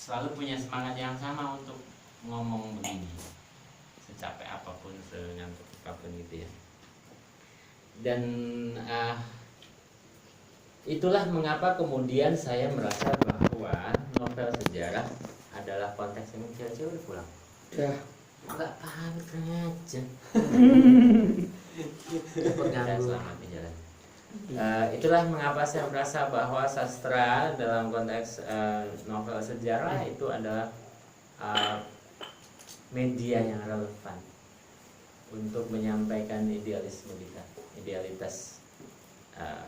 selalu punya semangat yang sama untuk ngomong begini, secapek apapun, sengantuk apapun gitu ya. Dan itulah mengapa kemudian saya merasa bahwa novel sejarah adalah konteks yang kira-kira udah pulang. Ya. Enggak paham aja. Terganggu. Selamat di jalan. Itulah mengapa saya merasa bahwa sastra dalam konteks novel sejarah itu adalah media yang relevan untuk menyampaikan idealisme kita, idealitas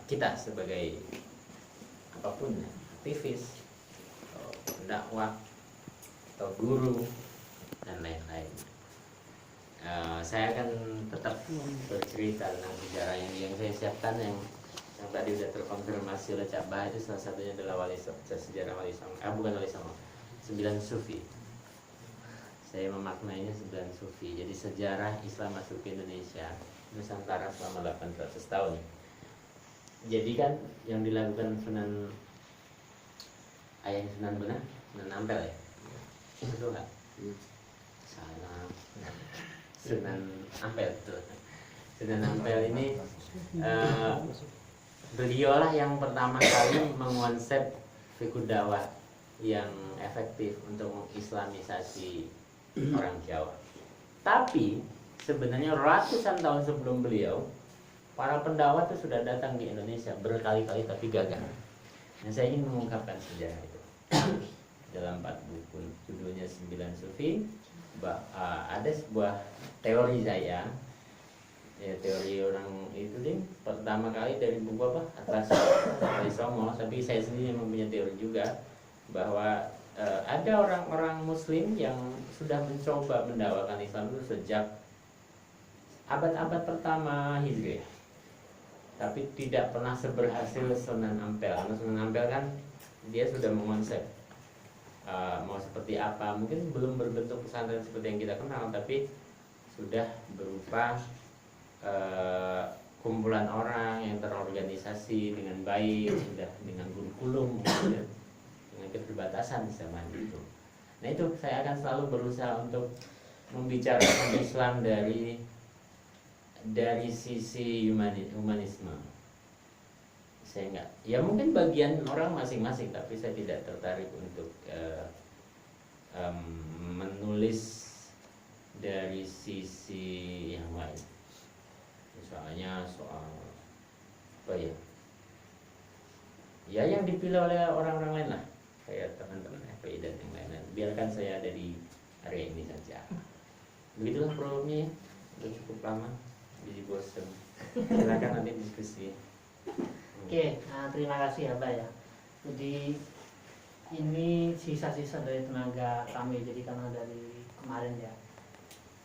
kita sebagai apapun, aktivis, atau pendakwah, atau guru, dan lain-lain. Saya akan tetap bercerita tentang sejarah yang saya siapkan, yang tadi sudah terkonfirmasi oleh Cak Bah, itu salah satunya adalah sejarah Wali Songo, bukan Wali Songo, 9 Sufi. Saya memaknainya 9 Sufi. Jadi sejarah Islam masuk ke Indonesia, Nusantara selama 800 tahun. Jadi kan yang dilakukan Sunan benar, Sunan Ampel ya? Betul nggak? Salah. Sunan Ampel betul. Sunan Ampel ini beliaulah yang pertama kali mengonsep fikih dakwah yang efektif untuk mengislamisasi orang Jawa. Tapi sebenarnya ratusan tahun sebelum beliau, para pendakwah itu sudah datang di Indonesia berkali-kali tapi gagal. Nah, saya ingin mengungkapkan sejarah itu dalam 4 buku, judulnya 9 Sufi. Ada sebuah teori saya, ya, teori orang itu deh, pertama kali dari buku apa? Atlas Wali Songo. Tapi saya sendiri mempunyai teori juga bahwa ada orang-orang Muslim yang sudah mencoba mendakwakan Islam itu sejak abad-abad pertama Hijriah, tapi tidak pernah seberhasil Sunan Ampel. Karena Sunan Ampel kan dia sudah mengonsep mau seperti apa, mungkin belum berbentuk pesantren seperti yang kita kenal, tapi sudah berupa kumpulan orang yang terorganisasi dengan baik, sudah dengan kurikulum, dengan keterbatasan di zaman itu. Nah, itu saya akan selalu berusaha untuk membicarakan Islam dari sisi humanisme. Saya enggak, ya mungkin bagian orang masing-masing, tapi saya tidak tertarik untuk menulis dari sisi yang lain. Misalnya soal apa ya? Ya yang dipilih oleh orang-orang lain lah, kayak teman-teman FPI dan yang lain-lain. Biarkan saya ada di area ini saja. Begitulah prolognya, sudah cukup lama, jadi bosan. Silakan nanti diskusi. Oke, terima kasih ya Pak ya. Jadi ini sisa-sisa dari tenaga kami, jadi karena dari kemarin ya.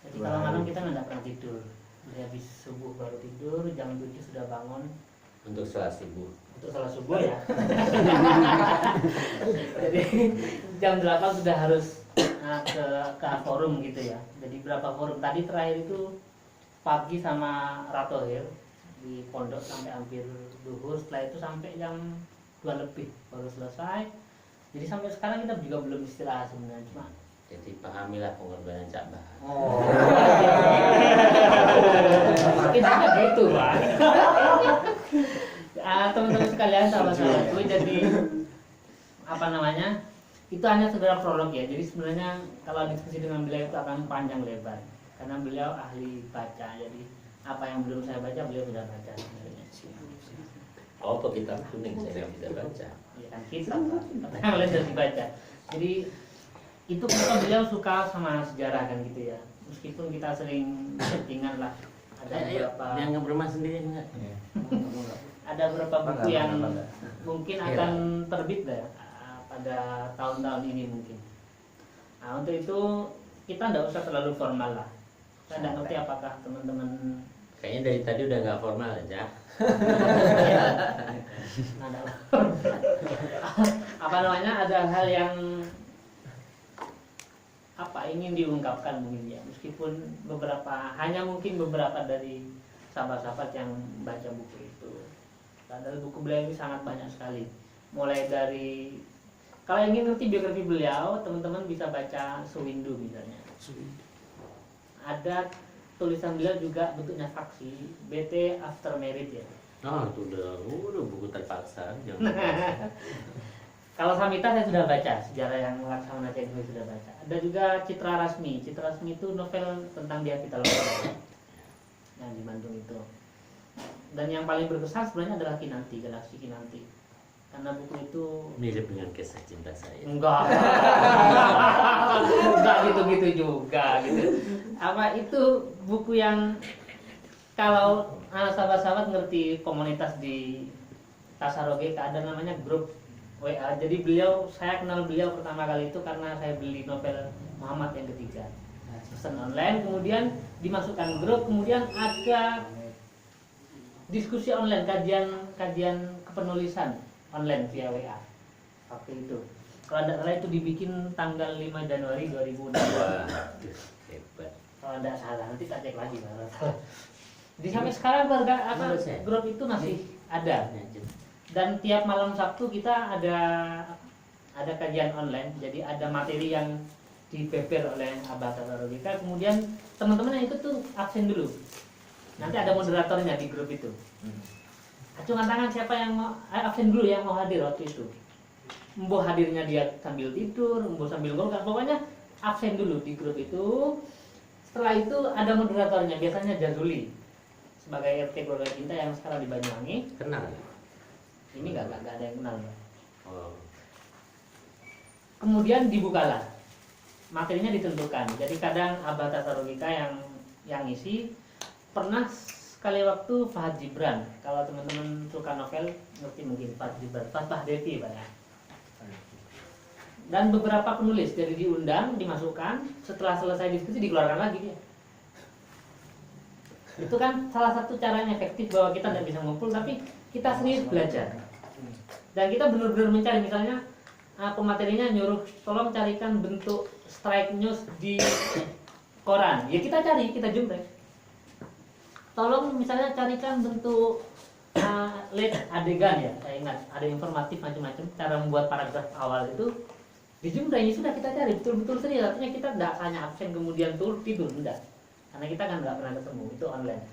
Jadi kalau malam kita nggak pernah tidur. Dari habis subuh baru tidur, jam 7 sudah bangun. Untuk sholat subuh. Untuk sholat subuh ya. Jadi jam 8 sudah harus ke forum gitu ya. Jadi berapa forum tadi terakhir itu pagi sama Ratohir di pondok sampai hampir duhur, setelah itu sampai jam 2 lebih baru selesai. Jadi sampai sekarang kita juga belum istirahat sebenarnya, cuma Jadi pahamilah pengorbanan Cak Bah. oh kita nggak gitu Pak. Teman-teman sekalian, sahabat-sahabatku, jadi apa namanya, itu hanya sekedar prolog ya. Jadi sebenarnya kalau diskusi dengan beliau itu akan panjang lebar karena beliau ahli baca. Jadi apa yang belum saya baca beliau sudah baca sebenarnya. Oh, kok kitab kuning saya tidak baca. Ya kan kitab apa yang lain sudah dibaca. Jadi itu kenapa beliau suka sama sejarah kan gitu ya. Meskipun kita sering settingan lah. Ada beberapa yang berumah sendiri enggak? ada beberapa buku yang mungkin akan terbit ya pada tahun-tahun ini mungkin. Nah, untuk itu kita tidak usah terlalu formal lah. Saya tidak ngerti apakah teman-teman Kayaknya dari tadi udah nggak formal aja. apa namanya, ada hal yang ingin diungkapkan mungkin ya, meskipun hanya mungkin beberapa dari sahabat-sahabat yang baca buku itu. Padahal buku beliau ini sangat banyak sekali, mulai dari Kalau ingin ngerti biografi beliau, teman-teman bisa baca Sewindu misalnya. Ada tulisan beliau juga bentuknya faksi, BT After Married ya. Oh, itu udah buku terpaksa. Kalau Samita saya sudah baca, sejarah yang Laksamana Cengho sudah baca. Ada juga Citra Rasmi. Citra Rasmi itu novel tentang dia Pitaloka yang di Bandung itu. Dan yang paling berkesan sebenarnya adalah Kinanti, Galaksi Kinanti. Karena buku itu Mirip dengan kisah cinta saya. enggak gitu-gitu juga gitu. Apa itu buku yang kalau sahabat-sahabat ngerti komunitas di Tasaroge ada namanya grup WA. Jadi saya kenal beliau pertama kali itu karena saya beli novel Muhammad yang ketiga. Pesan online, kemudian dimasukkan grup, kemudian ada diskusi online, kajian kepenulisan online via WA waktu itu. Kalau tidak salah itu dibikin tanggal 5 Januari 2006. Wah, hebat. Kalau tidak salah nanti tak cek lagi kalau salah. Di sampai sekarang grup itu masih ada. Dan tiap malam Sabtu kita ada kajian online. Jadi ada materi yang dibeber oleh Abah Tatarobika. Kemudian teman-teman yang ikut tuh absen dulu. Nanti ada moderatornya di grup itu. Acungan tangan siapa yang mau absen dulu yang mau hadir waktu itu. Mbo hadirnya dia sambil tidur, mbo sambil ngolkan. Pokoknya absen dulu di grup itu. Setelah itu ada moderatornya, biasanya Jazuli sebagai RT Keluarga Cinta yang sekarang di Banyuwangi. Kenal? Ini nggak ada yang kenal ya. Oh. Kemudian dibukalah, materinya ditentukan. Jadi kadang Abah Tatarogika yang ngisi. Pernah sekali waktu Fahad Jibran. Kalau teman-teman suka novel ngerti mungkin Fahad Jibran, Fahad Devi Pak ya. Dan beberapa penulis jadi diundang, dimasukkan. Setelah selesai diskusi dikeluarkan lagi dia. Itu kan salah satu caranya efektif bahwa kita tidak bisa ngumpul, tapi kita serius belajar. Dan kita benar-benar mencari, misalnya pematerinya nyuruh tolong carikan bentuk strike news di koran. Ya kita cari, kita jumpai. Tolong misalnya carikan bentuk lead adegan ya, saya ingat ada informatif macam-macam cara membuat paragraf awal itu dijumpai. Sudah kita cari betul-betul serius, artinya kita tidak hanya absen kemudian tidur, enggak. Karena kita kan nggak pernah ketemu, itu online.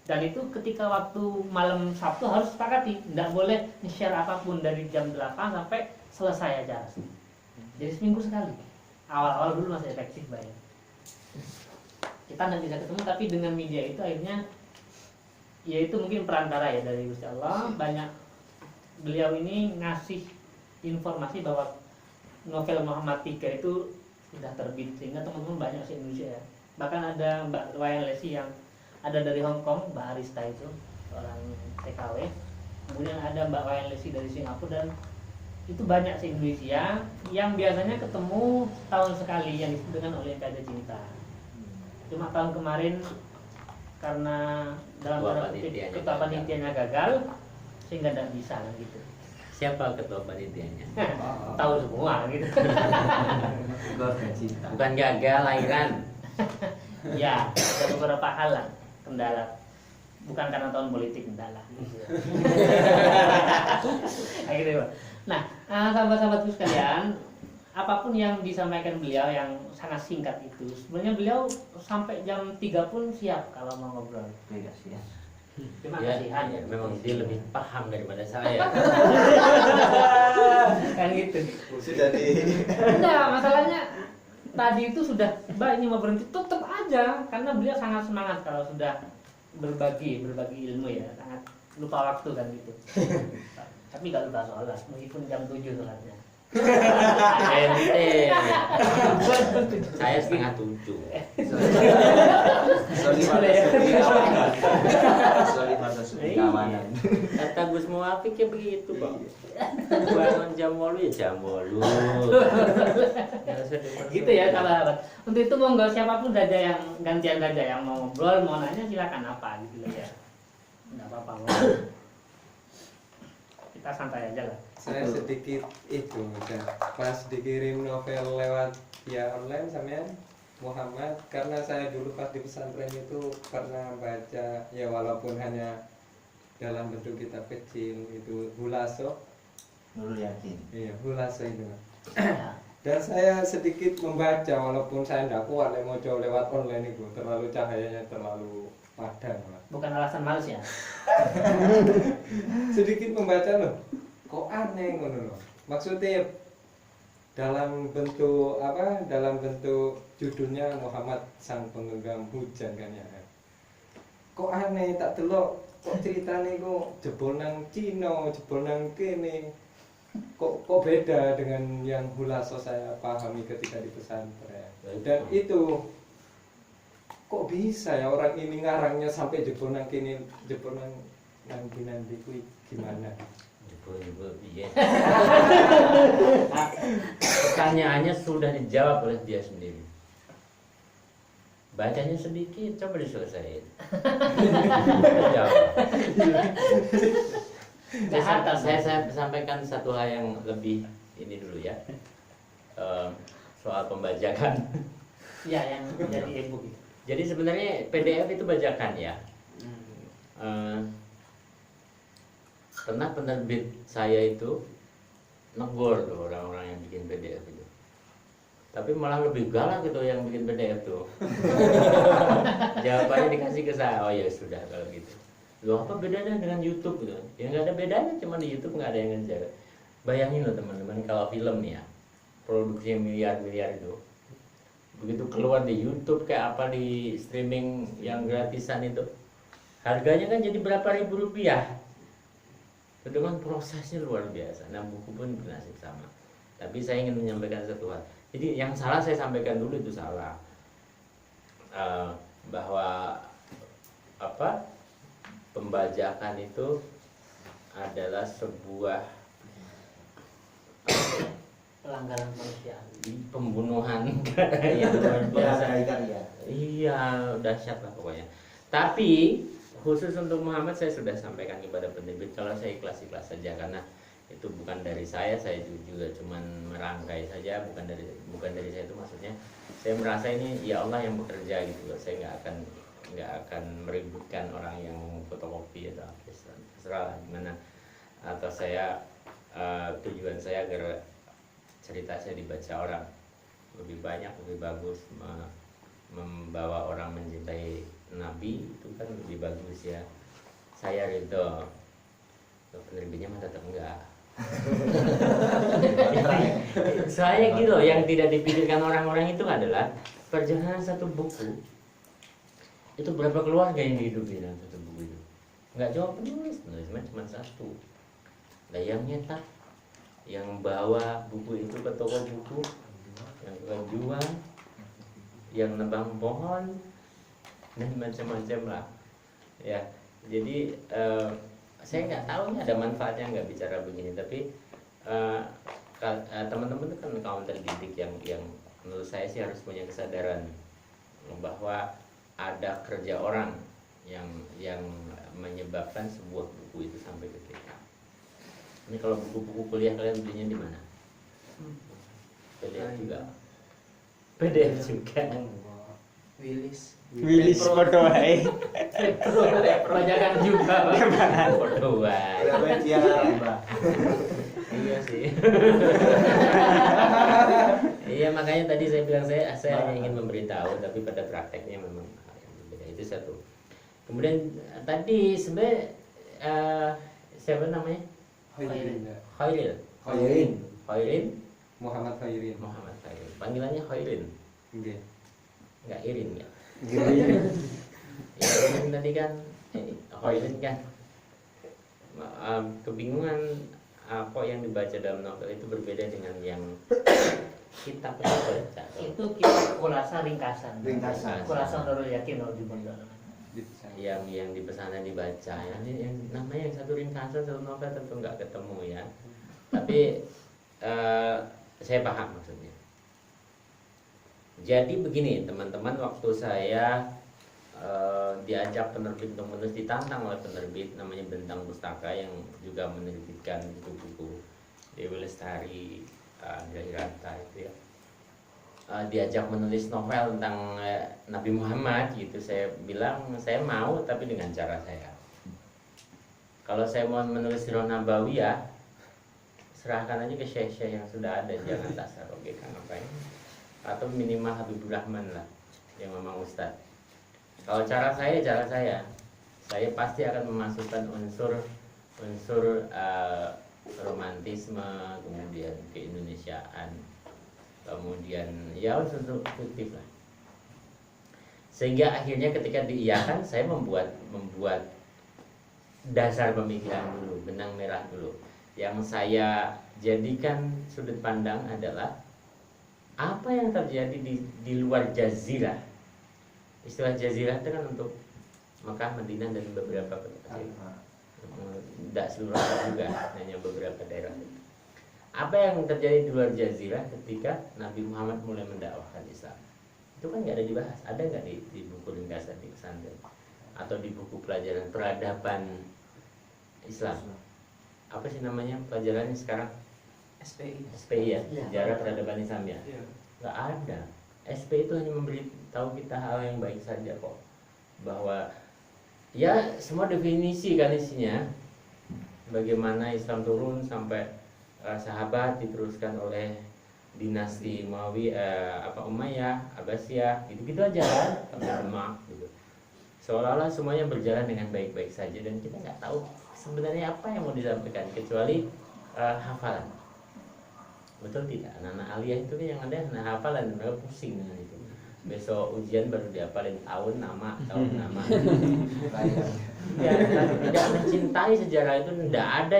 Dan itu ketika waktu malam Sabtu harus sepakati, tidak boleh nge-share apapun dari jam 8 sampai selesai acara. Jadi seminggu sekali. Awal-awal dulu masih efektif banyak. Kita tidak bisa ketemu, tapi dengan media itu akhirnya, yaitu mungkin perantara ya dari Gusti Allah. Banyak beliau ini ngasih informasi bahwa novel Muhammad III itu sudah terbit, sehingga teman-teman banyak di Indonesia ya. Bahkan ada Mbak Wayan Lesi yang ada dari Hong Kong, Mbak Arista itu orang TKW. Kemudian ada Mbak Wayan Lesi dari Singapura, dan itu banyak se Indonesia yang biasanya ketemu tahun sekali yang disebut dengan Olimpiade Cinta. Cuma tahun kemarin karena dalam tanda kutip ketua panitianya gagal sehingga tidak bisa kan gitu. Siapa ketua panitianya? Tahu semua gitu. Bukan gagal lahiran. Ya, ada beberapa hal lah, kendala. Bukan karena tahun politik, kendala. Nah, gitu, Pak. Nah, sahabat-sahabatku sekalian, apapun yang disampaikan beliau yang sangat singkat itu, sebenarnya beliau sampai jam 3 pun siap kalau mau ngobrol. Cuma Ya, kasihan ya, memang dia lebih paham daripada saya. kan gitu. Sudah Enggak, masalahnya tadi itu sudah, Mbak ini mau berhenti, tetap aja karena beliau sangat semangat kalau sudah berbagi ilmu ya, sangat lupa waktu kan gitu. Tapi nggak lupa sholat, meskipun jam 7 sholatnya. Ente. Saya setengah 7. Sorry pada suri kawanan. Kata Gus Muafik ya begitu, Bang. Bangun jam 8 ya jam 8. Gitu ya sahabat. Untuk itu monggo siapapun saja yang gantian saja yang mau ngobrol, mau nanya silakan apa gitu loh ya. Enggak apa-apa. Kita santai aja lah. Saya sedikit itu pas dikirim novel lewat via online sampean Muhammad, karena saya dulu pas di pesantren itu pernah baca ya walaupun hanya dalam bentuk kitab kecil itu Hulaso. Nurul Yakin. Iya, Hulaso itu. Ya. Dan saya sedikit membaca walaupun saya tidak kuat mau coba lewat online itu, terlalu cahayanya terlalu padam, Pak. Bukan alasan males ya. Sedikit membaca loh, kok aneh ngono loh. Maksudnya dalam bentuk apa? Dalam bentuk judulnya Muhammad Sang Penggenggam Hujan kan ya. Kok aneh tak delok, kok ceritanya kok jebol nang Cina, jebol nang kene. Kok beda dengan yang hulaso saya pahami ketika di pesantren. Dan itu kok bisa ya orang ini ngarangnya sampai jebol nang kene, jebol nang nanti kuwi gimana? Jebol iya. Pertanyaannya sudah dijawab oleh dia sendiri. Bacanya sedikit, coba diselesaikan. Jawab. Saya sampaikan satu hal yang lebih ini dulu ya. Soal pembajakan. Ya, yang jadi e-book itu. Jadi sebenarnya PDF itu bajakan ya. Pernah penerbit saya itu negor tuh orang-orang yang bikin PDF itu. Tapi malah lebih galak gitu yang bikin PDF tuh. Jawabannya dikasih ke saya, oh ya sudah kalau gitu. Loh apa bedanya dengan YouTube gitu? Ya nggak ada bedanya, cuma di YouTube nggak ada yang ngejar. Bayangin loh teman-teman kalau film ya, produksi miliar-miliar itu, begitu keluar di YouTube kayak apa di streaming yang gratisan itu, harganya kan jadi berapa ribu rupiah. Dengan prosesnya luar biasa. Nah buku pun bernasib sama. Tapi saya ingin menyampaikan satu hal. Jadi yang salah saya sampaikan dulu itu salah. Bahwa apa? Pembajakan itu adalah sebuah Pelanggaran manusia. pembunuhan yang luar biasa. Karya. Iya, dahsyat lah pokoknya. Tapi khusus untuk Muhammad saya sudah sampaikan kepada penerbit kalau saya ikhlas-ikhlas saja karena itu bukan dari saya juga cuman merangkai saja, bukan dari saya itu maksudnya. Saya merasa ini ya Allah yang bekerja gitu loh. Saya nggak akan meributkan orang yang fotokopi atau apa, terserah gimana. Atau saya tujuan saya agar cerita saya dibaca orang lebih banyak, lebih bagus, membawa orang mencintai Nabi itu kan lebih bagus ya. Saya ridho, penerbitnya mah tetap enggak. Saya gitu loh, yang tidak dipikirkan orang-orang itu adalah perjalanan satu buku itu berapa keluarga yang dihidupi dalam satu buku itu. Nggak cuma penulisnya cuma satu. Nah yang nyetak, yang bawa buku itu ke toko buku, yang jual, yang nebang pohon, dan macam-macam lah. Ya, jadi saya nggak tahu nih ada manfaatnya nggak bicara begini, tapi teman-teman itu kan kaum terdidik yang menurut saya sih harus punya kesadaran bahwa ada kerja orang yang menyebabkan sebuah buku itu sampai ke kita. Ini kalau buku-buku kuliah kalian belinya di mana? PDF juga. PDF juga. Wilis foto wae. Perbajakan juga. Foto wae. Iya sih. Iya makanya tadi saya bilang saya hanya ingin memberitahu, tapi pada prakteknya memang hal yang berbeda. Itu satu. Kemudian tadi sebenarnya siapa namanya? Khairin. Muhammad Khairin. Panggilannya Khairin. Nggih. Enggak Irin ya. Ya Irin tadi kan Khairin kan. Kebingungan apa yang dibaca dalam novel itu berbeda dengan yang kita pernah baca. Itu kita kolasa ringkasan. Ringkasan. Kolasa Nurul Yakin Nurul Jumanda. Yang di pesanan dibaca yang namanya yang satu ringkasan satu novel tentu nggak ketemu ya. Tapi saya paham maksudnya. Jadi begini teman-teman, waktu saya diajak penerbit untuk menulis, ditantang oleh penerbit namanya Bentang Pustaka yang juga menerbitkan buku-buku Dewi Lestari, Andrea Hirata itu ya. Diajak menulis novel tentang Nabi Muhammad gitu. Saya bilang saya mau tapi dengan cara saya. Kalau saya mau menulis Sirah Nabawiyah, serahkan aja ke syekh-syekh yang sudah ada, jangan tasarruf ngapain. Atau minimal Habibur Rahman lah yang memang ustadz. Kalau cara saya pasti akan memasukkan unsur romantisme, kemudian keindonesiaan, kemudian ya unsur fiktif lah. Sehingga akhirnya ketika diiyakan, saya membuat dasar pemikiran dulu, benang merah dulu. Yang saya jadikan sudut pandang adalah apa yang terjadi di luar jazirah. Istilah jazirah itu kan untuk Mekah, Madinah dan beberapa kota. Tidak seluruh juga, hanya beberapa daerah. Apa yang terjadi di luar jazirah ketika Nabi Muhammad mulai mendakwahkan Islam? Itu kan nggak ada dibahas. Ada nggak di buku ringkasan di pesantren atau di buku pelajaran peradaban Islam? Apa sih namanya pelajarannya sekarang? SPI ya, sejarah peradaban Islam ya. Nggak ada. SPI itu hanya memberitahu kita hal yang baik saja kok, bahwa ya semua definisi kan isinya, bagaimana Islam turun sampai sahabat diteruskan oleh dinasti Umayyah, Abbasiyah, gitu-gitu aja kan, sampai Demak gitu. Seolah-olah semuanya berjalan dengan baik-baik saja dan kita nggak tahu sebenarnya apa yang mau disampaikan kecuali hafalan. Betul tidak? Anak-anak aliyah itu yang ada hafalan, mereka pusing dengan itu. Besok ujian baru dihafalin tahun nama. Ya, tidak mencintai sejarah itu tidak ada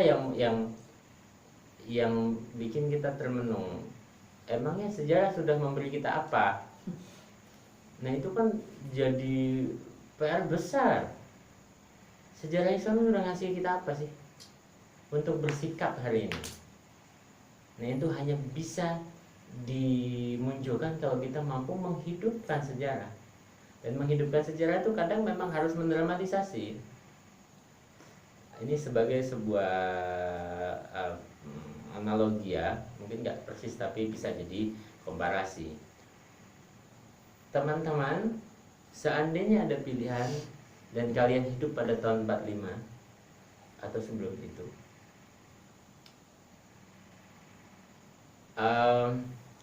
yang bikin kita termenung. Emangnya sejarah sudah memberi kita apa? Nah itu kan jadi PR besar. Sejarah Islam sudah ngasih kita apa sih untuk bersikap hari ini? Nah itu hanya bisa dimunculkan kalau kita mampu menghidupkan sejarah. Dan menghidupkan sejarah itu kadang memang harus mendramatisasi. Ini sebagai sebuah analogi ya, mungkin nggak persis tapi bisa jadi komparasi. Teman-teman, seandainya ada pilihan dan kalian hidup pada tahun 45 atau sebelum itu,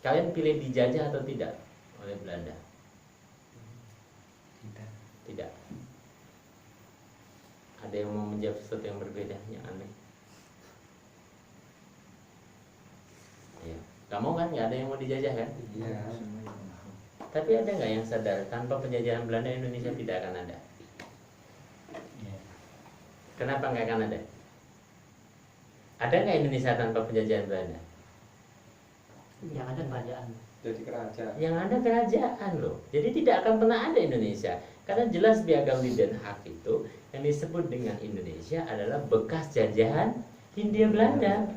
kalian pilih dijajah atau tidak oleh Belanda? Tidak. Ada yang mau menjawab sesuatu yang berbeda, yang aneh? Ya. Kamu kan nggak ada yang mau dijajah kan? Iya. Tapi ada nggak yang sadar tanpa penjajahan Belanda Indonesia tidak akan ada? Kenapa nggak akan ada? Ada nggak Indonesia tanpa penjajahan Belanda? Yang ada kerajaan. Jadi kerajaan. Yang ada kerajaan loh. Jadi tidak akan pernah ada Indonesia. Karena jelas Piagam Den Haag itu yang disebut dengan Indonesia adalah bekas jajahan Hindia Belanda.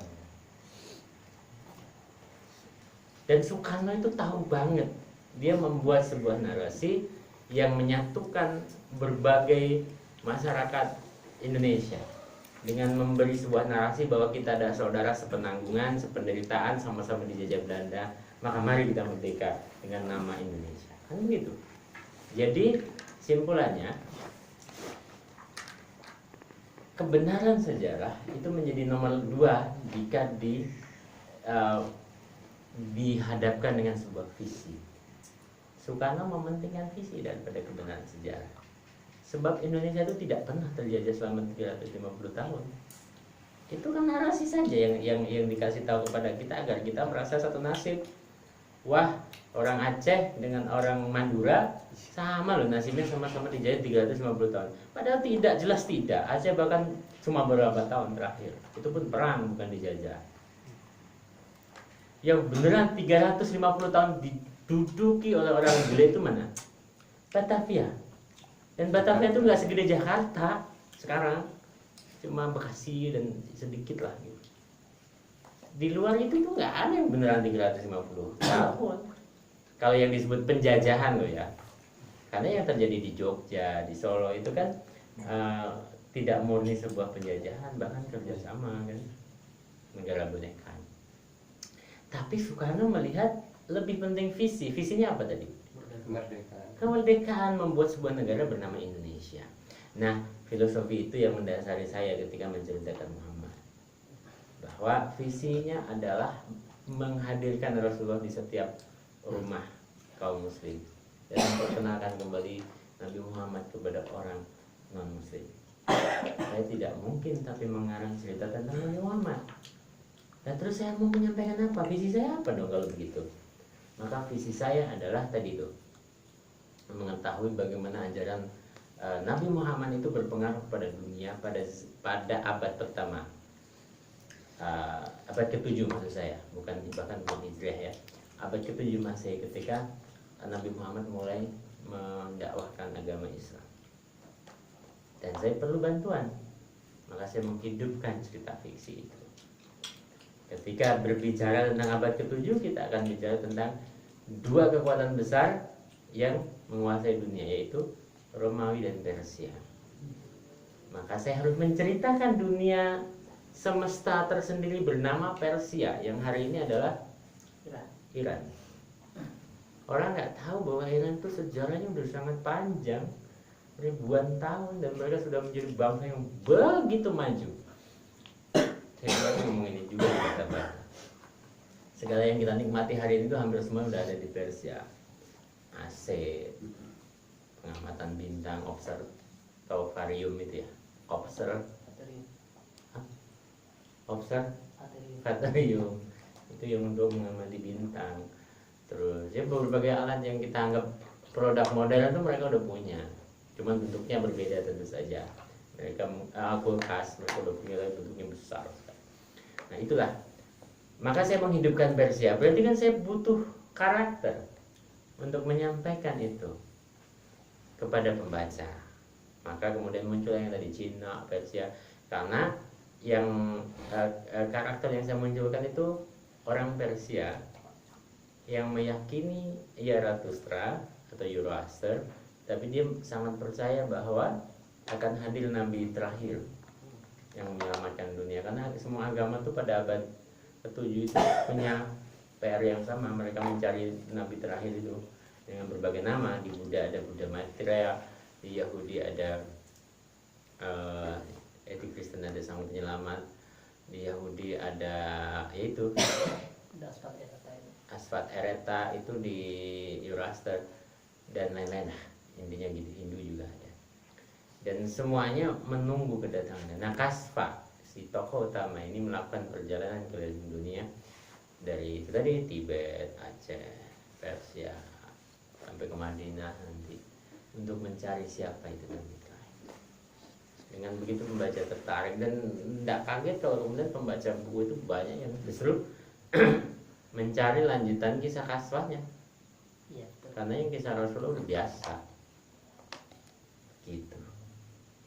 Dan Soekarno itu tahu banget. Dia membuat sebuah narasi yang menyatukan berbagai masyarakat Indonesia dengan memberi sebuah narasi bahwa kita ada saudara sepenanggungan, sependeritaan, sama-sama dijajah Belanda, maka mari kita merdeka dengan nama Indonesia. Kan begitu. Jadi simpulannya, kebenaran sejarah itu menjadi nomor 2 jika dihadapkan dengan sebuah visi. Soekarno mementingkan visi daripada kebenaran sejarah. Sebab Indonesia itu tidak pernah terjajah selama 350 tahun. Itu kan narasi saja yang dikasih tahu kepada kita agar kita merasa satu nasib. Wah, orang Aceh dengan orang Madura sama loh nasibnya, sama-sama dijajah 350 tahun. Padahal tidak, jelas tidak. Aceh bahkan cuma beberapa tahun terakhir. Itu pun perang, bukan dijajah. Yang beneran 350 tahun diduduki oleh orang bule itu mana? Batavia. Dan Batavia itu nggak segede Jakarta sekarang, cuma Bekasi dan sedikit lah gitu. Di luar itu tuh nggak ada yang beneran 350 tahun. Kalau yang disebut penjajahan loh ya, karena yang terjadi di Jogja, di Solo itu kan tidak murni sebuah penjajahan, bahkan kerjasama kan, negara boneka. Tapi Soekarno melihat lebih penting visi. Visinya apa tadi? Kemerdekaan. Kemerdekaan, membuat sebuah negara bernama Indonesia. Nah, filosofi itu yang mendasari saya ketika menceritakan Muhammad. bahwa visinya adalah menghadirkan Rasulullah di setiap rumah kaum muslim dan memperkenalkan kembali Nabi Muhammad kepada orang non muslim. Saya tidak mungkin tapi mengarang cerita tentang Nabi Muhammad. Dan terus saya mau menyampaikan apa? Visi saya apa dong kalau begitu? Maka visi saya adalah tadi itu, mengetahui bagaimana ajaran Nabi Muhammad itu berpengaruh pada dunia pada abad pertama, abad ke-7 maksud saya, bahkan bukan Hijriah ya, abad ke-7 Masehi, ketika Nabi Muhammad mulai mendakwahkan agama Islam. Dan saya perlu bantuan, maka saya menghidupkan cerita fiksi itu. Ketika berbicara tentang abad ke-7, kita akan bicara tentang dua kekuatan besar yang menguasai dunia, yaitu Romawi dan Persia. Maka saya harus menceritakan dunia semesta tersendiri bernama Persia, yang hari ini adalah Iran. Orang nggak tahu bahwa Iran itu sejarahnya sudah sangat panjang, ribuan tahun, dan mereka sudah menjadi bangsa yang begitu maju. Saya ingin ngomong ini juga di kita. Segala yang kita nikmati hari ini itu hampir semua sudah ada di Persia. AC, pengamatan bintang, observatorium itu ya, observatorium itu yang untuk mengamati bintang. Terus ya berbagai alat yang kita anggap produk modern itu mereka udah punya, cuman bentuknya berbeda tentu saja. Mereka kulkas mereka udah punya, tapi bentuknya besar. Nah itulah, maka saya menghidupkan Persia. Berarti kan saya butuh karakter untuk menyampaikan itu kepada pembaca. Maka kemudian muncul yang tadi Cina, Persia, karena yang karakter yang saya munculkan itu orang Persia yang meyakini Zarathustra atau Zoroaster, tapi dia sangat percaya bahwa akan hadir nabi terakhir yang menyelamatkan dunia. Karena semua agama itu pada abad ke-7 itu punya PR yang sama, mereka mencari nabi terakhir itu dengan berbagai nama. Di Buddha ada Buddha Maitreya, di Yahudi ada di Kristen ada sang penyelamat, di Yahudi ada yaitu Asvat Ereta, itu di Zoroaster dan lain-lain. Intinya gitu, Hindu juga ada. Dan semuanya menunggu kedatangannya. Nah, Kasfa, si tokoh utama ini melakukan perjalanan keliling dunia dari itu tadi, Tibet, Aceh, Persia, sampai ke Madinah nanti untuk mencari siapa itu nabi terakhir. Dengan begitu pembaca tertarik, dan tidak kaget kalau kemudian pembaca buku itu banyak yang justru mencari lanjutan kisah Kasfahnya. Ya, Karena yang kisah Rasulullah udah biasa gitu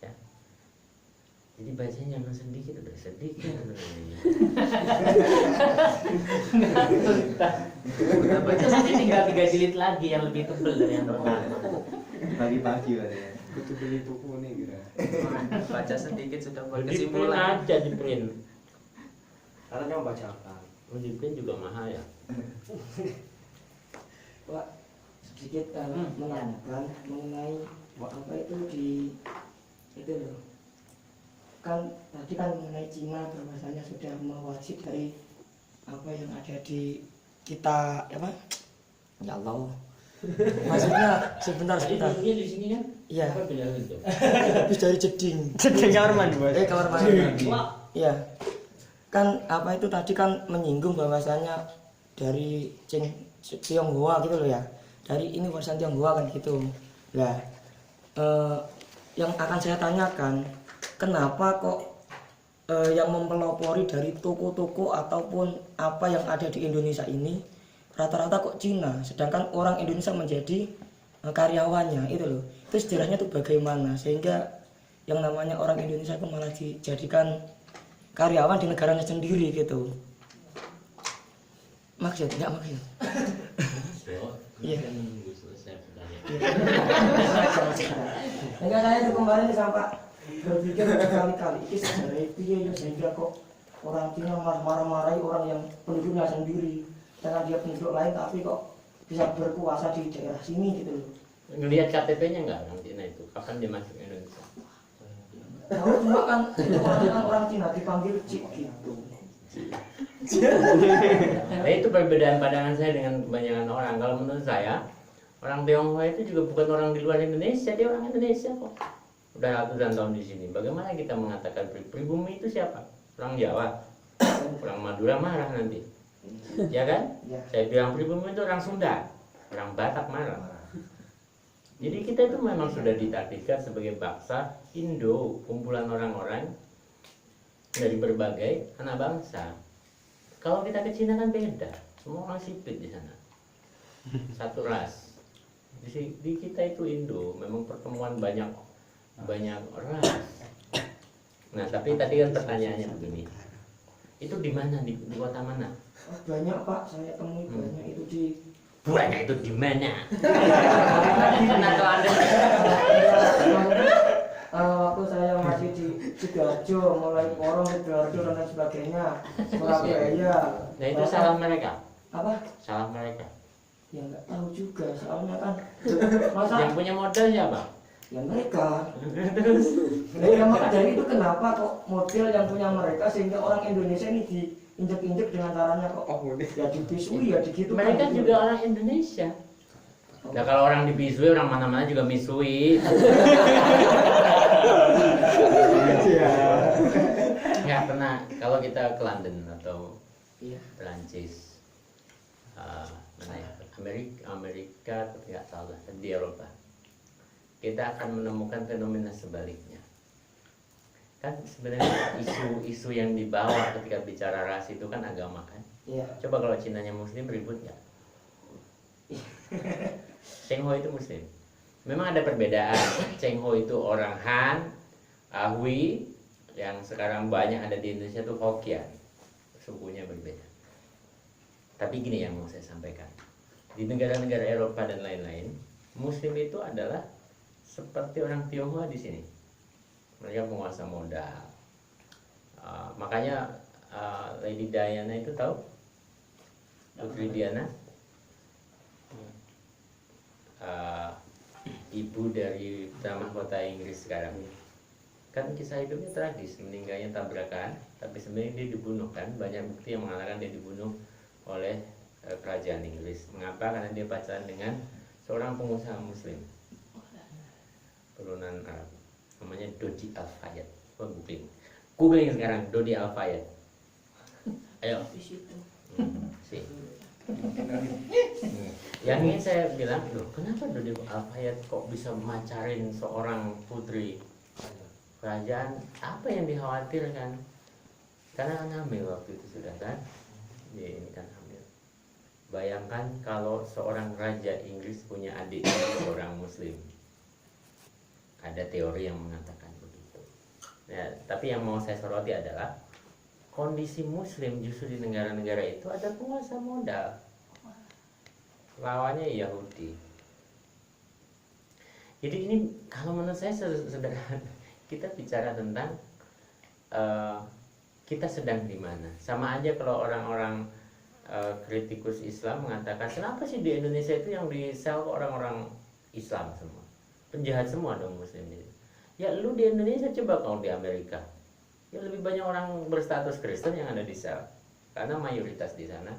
ya. Jadi bacanya jangan sedikit, udah sedikit. Itu nanti tinggal 3 jilid lagi yang lebih tebal dari yang pertama. Pagi-pagi ya. Butuh beli buku nih kira. Baca sedikit sudah buat Di print kesimpulan. aja, di print. Caranya membaca apa? Di print juga mahal ya. Pak, sedikit menanyakan mengenai apa itu di itu loh. Kan tadi kan mengenai Cina bahwasanya sudah mewajib dari apa yang ada di kita apa? Ya Allah. Maksudnya sebentar. Dia di sini kan? Iya. Apa beda itu? Habis dari jeding. Kamar mandi, Bos. Kamar mandi. Iya. Kan apa itu tadi kan menyinggung bahwasanya dari Tionghoa gitu loh ya. Dari ini warisan Tionghoa kan gitu. Lah yang akan saya tanyakan, kenapa kok yang mempelopori dari toko-toko ataupun apa yang ada di Indonesia ini rata-rata kok Cina, sedangkan orang Indonesia menjadi karyawannya itu loh. Itu sejarahnya tuh bagaimana sehingga yang namanya orang Indonesia itu malah dijadikan karyawan di negaranya sendiri gitu. Maksud enggak maksud? Iya. Enggak, saya itu kemarin sampai berpikir berkali-kali ini sebenarnya piye ya sehingga kok orang Cina marah-marahi orang yang penduduknya sendiri, karena dia penduduk lain tapi kok bisa berkuasa di daerah sini gitu loh. Ngelihat KTP-nya nggak orang Cina itu? Kapan dia masuk Indonesia? Tahu cuma kan orang Cina dipanggil Cik gitu. Nah, itu perbedaan pandangan saya dengan kebanyakan orang. Kalau menurut saya, orang Tionghoa itu juga bukan orang di luar Indonesia, dia orang Indonesia kok. Udah ratusan tahun di sini. Bagaimana kita mengatakan pribumi itu siapa? Orang Jawa, orang Madura marah nanti, ya kan? Ya. Saya bilang pribumi itu orang Sunda, orang Batak marah. Jadi kita itu memang sudah ditakdirkan sebagai bangsa Indo, kumpulan orang-orang dari berbagai anak bangsa. Kalau kita ke Cina kan beda, semua orang sipit di sana, satu ras. Di kita itu Indo, memang pertemuan banyak ras. Nah, tapi tadi kan pertanyaannya begini, itu di mana, di kota mana? Oh, banyak Pak, saya temui banyak itu di Banyak itu di mana? Atau Anda waktu saya masih di Sidoarjo, mulai Porong, Sidoarjo dan lain sebagainya, Surabaya. Nah, itu salah mereka. Apa? Salah mereka. Ya nggak tahu juga, soalnya kan masa Yang punya modal siapa? ya mereka. Ya maka dari itu kenapa kok model yang punya mereka sehingga orang Indonesia ini diinjek-injek dengan caranya kok ya dibisui ya digitu. Mereka juga orang Indonesia. Nah, kalau orang dibisui, orang mana-mana juga misui. Nggak pernah. Kalau kita ke London atau Iya. Perancis, mana ya? Amerika, nggak salah, di Eropa, kita akan menemukan fenomena sebaliknya. Kan sebenarnya isu-isu yang dibawa ketika bicara ras itu kan agama kan. Iya. Coba kalau Cinanya Muslim ribut nggak? Cheng Ho itu Muslim. Memang ada perbedaan. Cheng Ho itu orang Han, Hui, yang sekarang banyak ada di Indonesia itu Hokkien. Sukunya berbeda. Tapi gini yang mau saya sampaikan. Di negara-negara Eropa dan lain-lain, Muslim itu adalah seperti orang Tionghoa di sini. Mereka penguasa modal. Makanya Lady Diana itu tahu? Putri Diana, ibu dari putra mahkota Inggris sekarang. Kan kisah hidupnya tragis, meninggalnya tabrakan, tapi sebenarnya dia dibunuh kan. Banyak bukti yang mengatakan dia dibunuh oleh kerajaan Inggris. Mengapa? Karena dia pacaran dengan seorang pengusaha Muslim turunan Arab, namanya Dodi Al-Fayed. Googling sekarang Dodi Al-Fayed. Ayo. Sih. Yang ingin saya bilang, loh, kenapa Dodi Al-Fayed kok bisa macarin seorang putri kerajaan? Apa yang dikhawatirkan? Karena kan hamil waktu itu sudah kan? Dia ini kan hamil. Bayangkan kalau seorang raja Inggris punya adik seorang Muslim. Ada teori yang mengatakan begitu. Ya, tapi yang mau saya soroti adalah kondisi Muslim justru di negara-negara itu ada penguasa modal. Lawannya Yahudi. Jadi ini kalau menurut saya sederhana. Kita bicara tentang kita sedang di mana. Sama aja kalau orang-orang kritikus Islam mengatakan kenapa sih di Indonesia itu yang di-sell orang-orang Islam semua, penjahat semua dong Muslim itu. Ya lu di Indonesia, coba kalau di Amerika, ya lebih banyak orang berstatus Kristen yang ada di sel, karena mayoritas di sana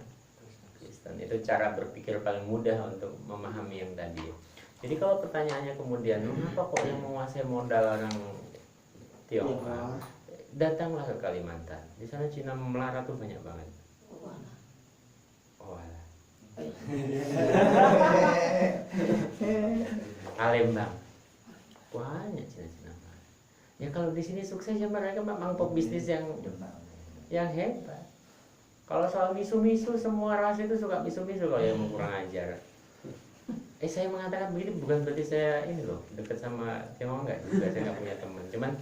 Kristen. Itu cara berpikir paling mudah untuk memahami yang tadi. Jadi kalau pertanyaannya kemudian, mengapa kok yang menguasai modal orang Tionghoa? Datanglah ke Kalimantan. Di sana Cina melarat tuh banyak banget. Oh, alah. Palembang. Banyak Cina-Cina. Ya kalau di sini sukses ya mereka memang pebisnis yang hebat. Kalau soal misu-misu, semua ras itu suka misu-misu kalau yang kurang ajar. Saya mengatakan begini bukan berarti saya ini loh dekat sama Tionghoa, enggak juga, saya nggak punya teman. Cuman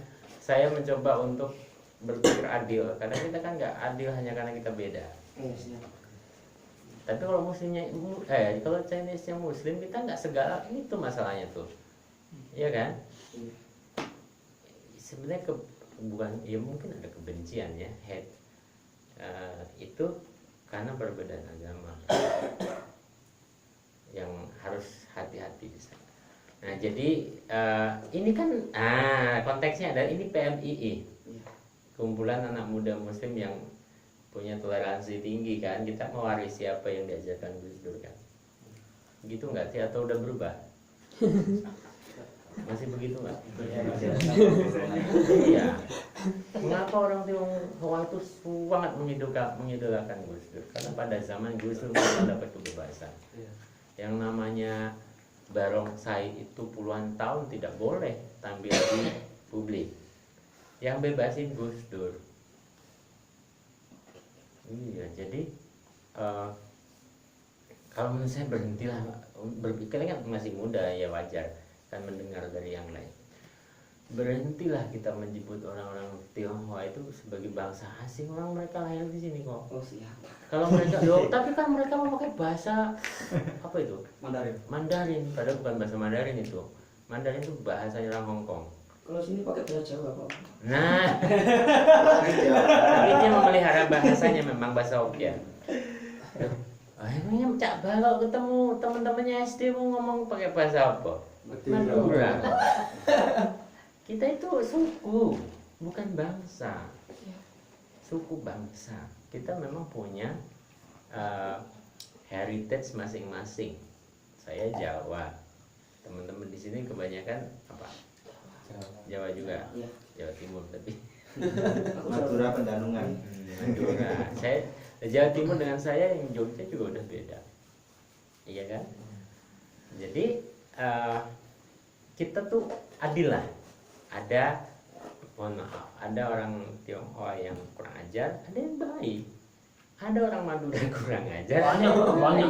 saya mencoba untuk berpikir adil, karena kita kan nggak adil hanya karena kita beda. Tapi kalau muslimnya, kalau Chinese-nya Muslim, kita nggak segala itu masalahnya tuh, iya kan? Sebenarnya bukan, ya mungkin ada kebencian ya, hate. Itu karena perbedaan agama yang harus hati-hati di sana. Nah jadi ini kan konteksnya adalah ini PMII, kumpulan anak muda Muslim yang punya toleransi tinggi kan, kita mewarisi apa yang diajarkan Gus Dur kan. Gitu nggak sih atau udah berubah? Masih begitu nggak? Iya. Mengapa orang Tionghoa itu sangat mengidolakan Gus Dur? Karena pada zaman Gus Dur dapat kebebasan. Yang namanya barongsai itu puluhan tahun tidak boleh tampil di publik. Yang bebasin Gus Dur. Iya, jadi kalau menurut saya berhentilah berpikir, kan masih muda ya, wajar kan mendengar dari yang lain. Berhentilah kita menyebut orang-orang Tionghoa itu sebagai bangsa asing, orang mereka lahir di sini kok. Oh siap. Kalau mereka, loh, tapi kan mereka memakai bahasa apa itu? Mandarin. Mandarin, padahal bukan bahasa Mandarin itu. Mandarin itu bahasanya orang Hong Kong. Kalau sini pakai bahasa Jawa Pak. Nah, tapi dia memelihara bahasanya memang bahasa Hokkien. Emangnya Cak Balok ketemu teman-temannya SD mau ngomong pakai bahasa apa? Madura. Kita itu suku, bukan bangsa. Suku bangsa. Kita memang punya heritage masing-masing. Saya Jawa. Teman-teman di sini kebanyakan apa? Jawa juga. Iya. Jawa Timur tapi. Madura Pendanungan. Madura. Saya Jawa Timur dengan saya yang Jogja juga udah beda. Iya kan? Jadi kita tuh adil lah. Ada, mohon maaf, ada orang Tionghoa yang kurang ajar, ada yang baik. Ada orang Madura yang kurang ajar. Banyak.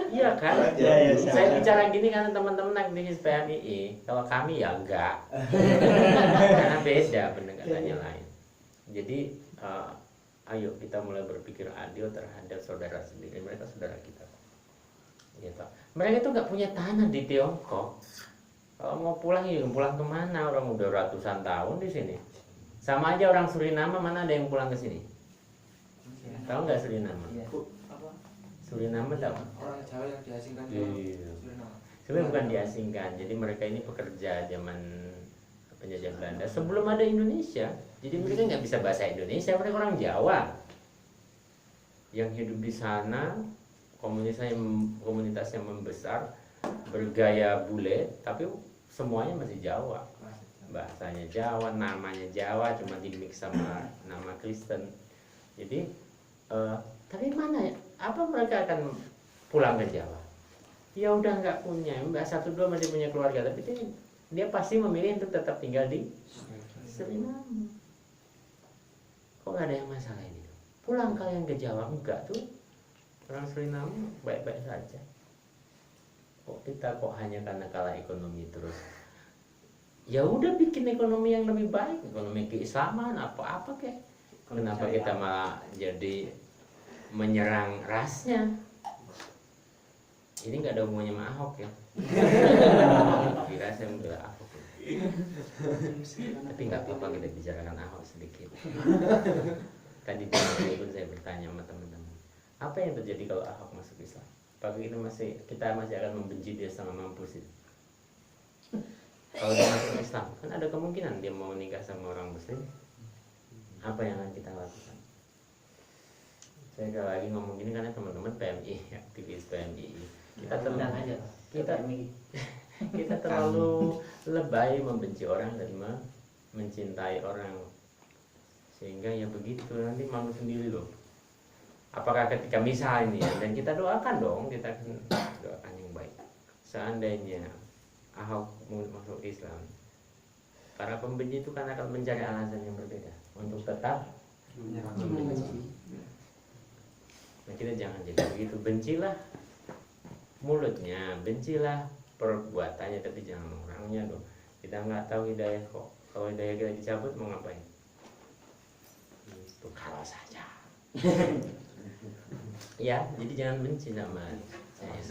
Iya kan? Ya, Saya bicara gini karena teman-teman aktivis PMII. Kalau kami ya enggak. Karena beda pendekatannya lain. Jadi ayo kita mulai berpikir adil terhadap saudara sendiri. Mereka saudara kita. Gitu. Mereka itu nggak punya tanah di Tiongkok. Kalau mau pulang ya pulang kemana? Orang udah ratusan tahun di sini. Sama aja orang Suriname, mana ada yang pulang ke sini? Tahu nggak Suriname? Suriname tahu? Orang Jawa yang diasingkan ke Iya. Suriname. Sebenarnya bukan diasingkan. Jadi mereka ini pekerja zaman penjajah Belanda sebelum ada Indonesia. Jadi mereka nggak bisa bahasa Indonesia. Mereka orang Jawa yang hidup di sana. Komunitasnya membesar, bergaya bule, tapi semuanya masih Jawa. Bahasanya Jawa, namanya Jawa, cuma di mix sama nama Kristen. Jadi tapi mana ya? Apa mereka akan pulang ke Jawa? Ya udah nggak punya, mbak satu dua masih punya keluarga, tapi dia pasti memilih untuk tetap tinggal di Suriname. Kok nggak ada yang masalah ini? Pulang kalian ke Jawa enggak tuh? Orang Suriname baik-baik saja. Kok kita hanya karena kalah ekonomi terus? Ya udah bikin ekonomi yang lebih baik, ekonomi keislaman apa-apa kek. Kenapa kita malah jadi menyerang rasnya? Ini nggak ada hubungannya sama Ahok ya. Kira saya membela Ahok. Tapi nggak apa-apa kita bicarakan Ahok sedikit. Tadi pun saya bertanya sama teman-teman, apa yang terjadi kalau Ahok masuk Islam? Apakah kita masih akan membenci dia sama mampus itu? Kalau dia masuk Islam, kan ada kemungkinan dia mau nikah sama orang Muslim. Apa yang akan kita lakukan? Saya kalau lagi ngomong gini karena teman-teman PMI, aktivis PMI, kita terlalu lebay membenci orang dan mencintai orang, sehingga ya begitu nanti malu sendiri loh. Apakah ketika misal ini ya, dan kita doakan dong, kita doakan yang baik. Seandainya Ahok masuk Islam, para pembenci itu kan akan mencari alasan yang berbeda untuk tetap membenci. Nah kita jangan jadi begitu, bencilah mulutnya, bencilah perbuatannya, tapi jangan orangnya dong. Kita nggak tahu hidayah kok. Kalau hidayah kita dicabut mau ngapain? Itu kalau saja. Ya, jadi jangan benci sama saya.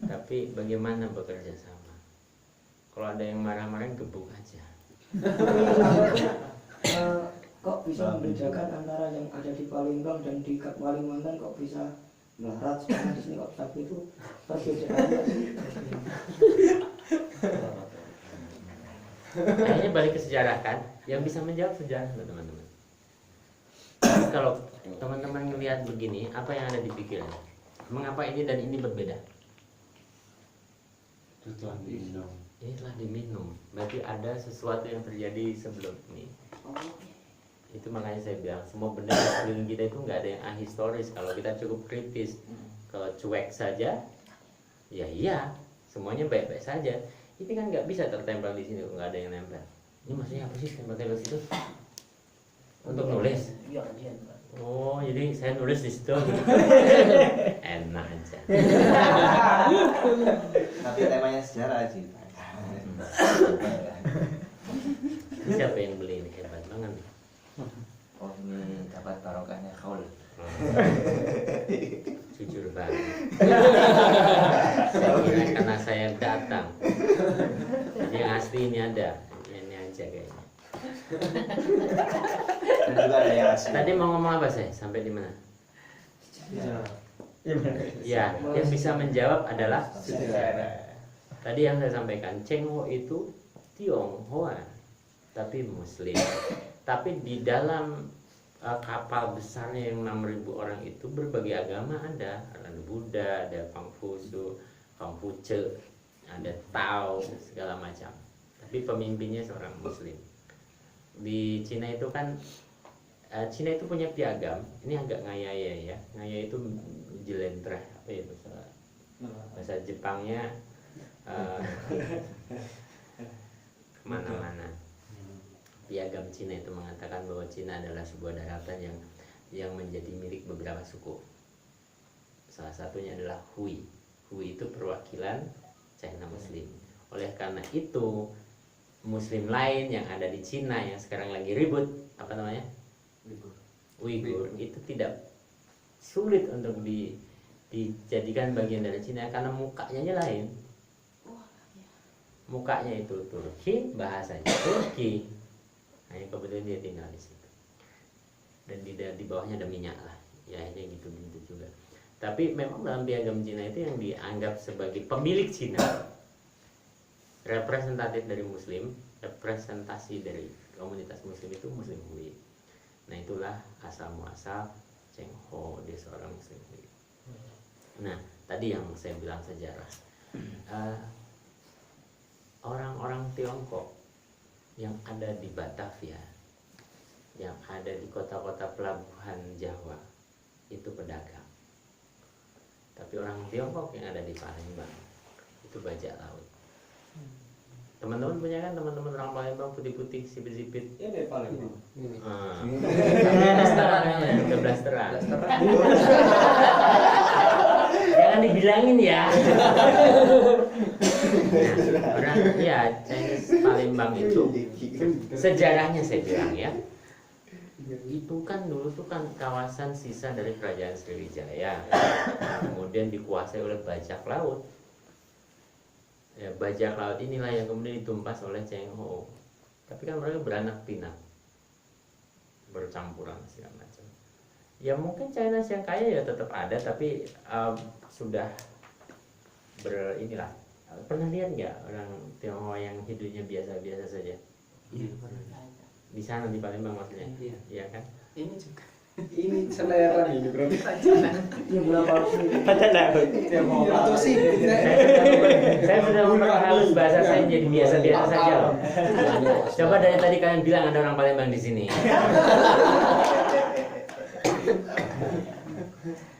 Tapi bagaimana bekerja sama? Kalau ada yang marah-marah, gebuk aja. Kok bisa membedakan antara yang ada di Palembang dan di Kalimantan, kok bisa melarat, sekarang di sini kok bisa itu perbedaannya sih? Akhirnya balik ke sejarah kan. Yang bisa menjawab sejarah loh teman-teman. Tapi kalau teman-teman ngelihat begini, apa yang ada di pikiran? Mengapa ini dan ini berbeda? Itu telah diminum. Ini telah diminum. Berarti ada sesuatu yang terjadi sebelum ini. Itu makanya saya bilang semua benda di sekeliling kita itu nggak ada yang ahistoris kalau kita cukup kritis. Kalau cuek saja, ya iya, semuanya baik-baik saja. Ini kan nggak bisa tertempel di sini, nggak ada yang nempel. Ini maksudnya apa sih tempel-tempel situ? Untuk nulis. Iya, iya. Oh, jadi saya nulis di situ. Enak aja. Tapi temanya sejarah aja. Ini siapa yang beli ini hebat banget nih. Oh ini dapat barokahnya kaul. Jujur banget. Saya kira karena saya datang. Jadi yang asli ini ada. Ini aja kayaknya. Dan juga ada yang asli. Tadi mau ngomong apa saya? Sampai di mana? Ya, yang bisa menjawab adalah sejarah. Tadi yang saya sampaikan, Cheng Ho itu Tionghoa, tapi Muslim. Tapi di dalam kapal besarnya yang 6.000 orang itu berbagai agama ada Buddha, ada Konghucu, ada Tao, segala macam. Tapi pemimpinnya seorang Muslim. Di Cina itu kan, Cina itu punya piagam. Ini agak ngayaya ya. Ngaya itu jelentreh, apa ya bahasa Jepangnya kemana-mana. Piagam Cina itu mengatakan bahwa Cina adalah sebuah daratan yang menjadi milik beberapa suku. Salah satunya adalah Hui. Hui itu perwakilan China Muslim. Oleh karena itu Muslim lain yang ada di Cina yang sekarang lagi ribut, apa namanya? Uighur, itu tidak sulit untuk dijadikan bagian dari Cina karena mukanya aja lain. Mukanya itu Turki, bahasanya Turki. Hanya kebetulan dia tinggal di situ. Dan di bawahnya ada minyak lah. Ya ini gitu juga. Tapi memang dalam piagam Cina itu yang dianggap sebagai pemilik Cina, representatif dari Muslim, representasi dari komunitas Muslim itu Muslim Hui. Nah itulah asal muasal Cheng Ho, dia seorang Muslim Hui. Nah tadi yang saya bilang sejarah, orang-orang Tiongkok yang ada di Batavia, yang ada di kota-kota pelabuhan Jawa itu pedagang. Tapi orang Tiongkok yang ada di Palembang itu bajak laut. Teman-teman punya kan teman-teman orang Palembang putih-putih, sipit-sipit. Ini dari Palembang. Udah blasteran. Jangan dibilangin ya. Nah, orang ya Chinese Palembang itu sejarahnya saya bilang ya. Itu kan dulu tuh kan kawasan sisa dari kerajaan Sriwijaya. Kemudian dikuasai oleh bajak laut. Ya, bajak laut inilah yang kemudian ditumpas oleh Cheng Ho. Tapi kan mereka beranak pinak, bercampuran segala macam. Ya mungkin China yang kaya ya tetap ada, tapi sudah inilah. Pernah lihat nggak orang Tionghoa yang hidupnya biasa-biasa saja? Iya. Di sana di Palembang maksudnya? Iya. Iya kan? Ini juga. Ini selera ini berarti. Ya berapa Atau sih. Saya sudah memperhalus bahasa saya jadi biasa-biasa saja loh. Coba dari tadi kalian bilang ada orang Palembang di sini.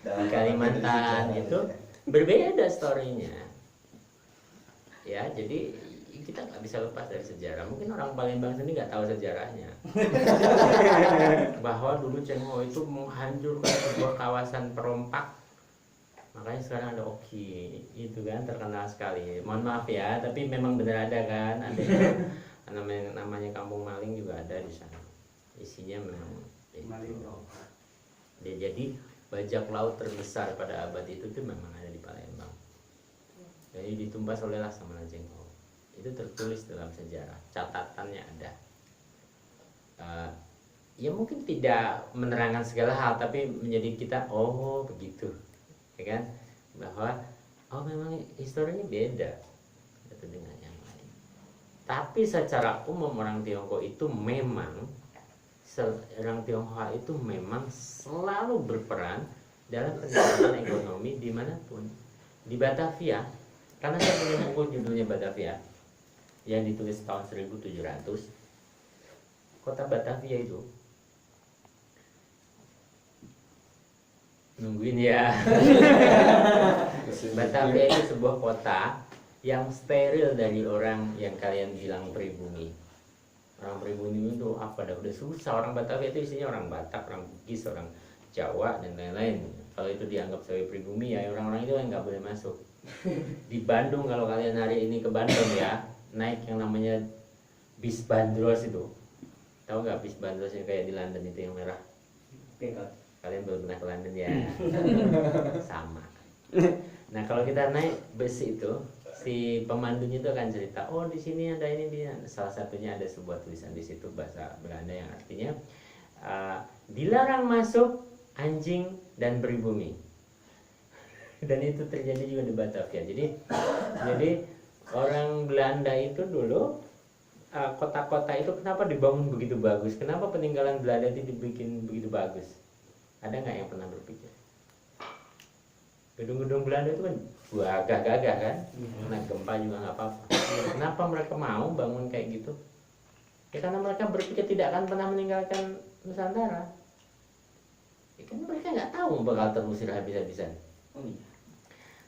Di Kalimantan itu berbeda story-nya. Ya, jadi kita nggak bisa lepas dari sejarah. Mungkin orang Palembang sendiri nggak tahu sejarahnya. Bahwa dulu Cheng Ho itu menghancurkan sebuah kawasan perompak. Makanya sekarang ada Oki, itu kan terkenal sekali. Mohon maaf ya, tapi memang benar ada kan. Ada namanya Kampung Maling juga ada di sana. Isinya memang Maling. dia jadi bajak laut terbesar pada abad itu tuh memang ada di Palembang. Jadi ditumpas oleh Laksamana Cheng Ho. Itu tertulis dalam sejarah, catatannya ada. Ya mungkin tidak menerangkan segala hal, tapi menjadi kita oh begitu, ya kan? Bahwa oh memang historinya beda satu dengan yang lain. Tapi secara umum orang Tiongkok itu memang orang Tionghoa itu memang selalu berperan dalam peningkatan ekonomi dimanapun. Di Batavia, karena saya punya buku judulnya Batavia yang ditulis tahun 1700, kota Batavia itu nungguin ya. Batavia itu sebuah kota yang steril dari orang yang kalian bilang pribumi. Orang pribumi itu apa dah, udah susah. Orang Batavia itu isinya orang Batak, orang Bugis, orang Jawa dan lain-lain. Kalau itu dianggap sebagai pribumi ya orang-orang itu yang nggak boleh masuk. Di Bandung, kalau kalian hari ini ke Bandung ya, naik yang namanya bis bandros itu. Tahu nggak bis bandros yang kayak di London itu yang merah? Kalian belum pernah ke London ya? Sama. Nah kalau kita naik bus itu, si pemandunya itu akan cerita, oh di sini ada ini dia. Salah satunya ada sebuah tulisan di situ bahasa Belanda yang artinya dilarang masuk anjing dan pribumi. Dan itu terjadi juga di Batavia. Jadi orang Belanda itu dulu kota-kota itu kenapa dibangun begitu bagus? Kenapa peninggalan Belanda itu dibikin begitu bagus? Ada nggak yang pernah berpikir? Gedung-gedung Belanda itu kan gagah-gagah kan, kena gempa juga nggak apa-apa. Kenapa mereka mau bangun kayak gitu? Ya karena mereka berpikir tidak akan pernah meninggalkan Nusantara. Ya kan mereka nggak tahu bakal terusir habis-habisan.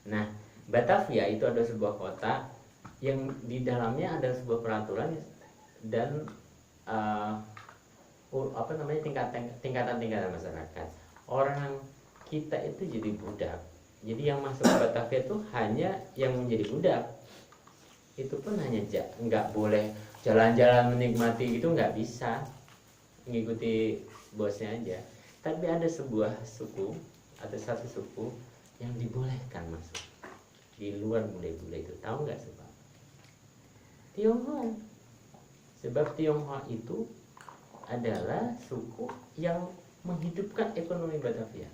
Nah, Batavia itu ada sebuah kota yang di dalamnya ada sebuah peraturan dan tingkatan-tingkatan masyarakat. Orang kita itu jadi budak. Jadi yang masuk ke Batavia itu hanya yang menjadi budak. Itu pun hanya nggak boleh jalan-jalan menikmati itu, nggak bisa mengikuti bosnya aja. Tapi ada sebuah suku, ada satu suku yang dibolehkan masuk di luar bule-bule itu. Tahu nggak sebab? Tionghoa. Sebab Tionghoa itu adalah suku yang menghidupkan ekonomi Batavia.